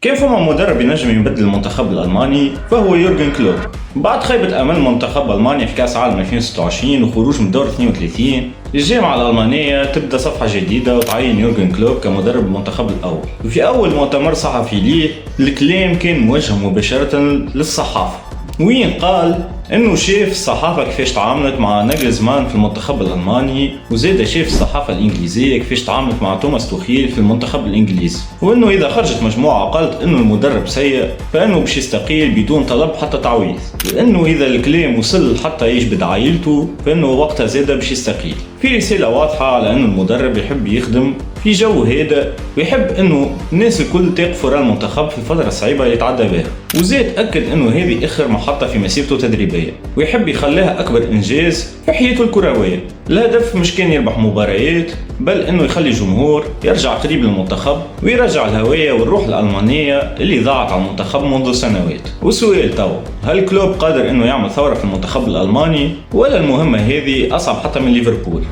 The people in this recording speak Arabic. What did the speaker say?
كيف فما مدرب ينجم يبدل المنتخب الألماني فهو يورجن كلوب. بعد خيبة أمل منتخب ألمانيا في كأس عالم 2026 وخروج من دور 32، الجامعة الألمانية تبدأ صفحة جديدة وتعين يورجن كلوب كمدرب المنتخب الأول. وفي أول مؤتمر صحفي ليه الكلام كان موجه مباشرة للصحافة، وين قال انه شاف الصحافه كيفاش تعاملت مع ناجلزمان في المنتخب الالماني، وزاد شاف الصحافه الانجليزيه كيفاش تعاملت مع توماس توخيل في المنتخب الانجليزي، وانه اذا خرجت مجموعه قالت انه المدرب سيء فانه باش يستقيل بدون طلب حتى تعويض، وانه اذا الكلام وصل حتى يجبد عائلته فانه وقتها زاد باش يستقيل. في رساله واضحه على انه المدرب يحب يخدم في جو هادئ، ويحب انه الناس الكل تقف وراء المنتخب في الفتره الصعيبه اللي تعدى بها، وزاد اكد انه هذه اخر محطه في مسيرته التدريبيه ويحب يخليها اكبر انجاز في حياته الكرويه. الهدف مش كان يربح مباريات، بل انه يخلي الجمهور يرجع قريب للمنتخب ويرجع الهويه والروح الالمانيه اللي ضاعت على المنتخب منذ سنوات. والسؤال توا، هل كلوب قادر انه يعمل ثوره في المنتخب الالماني، ولا المهمه هذه اصعب حتى من ليفربول؟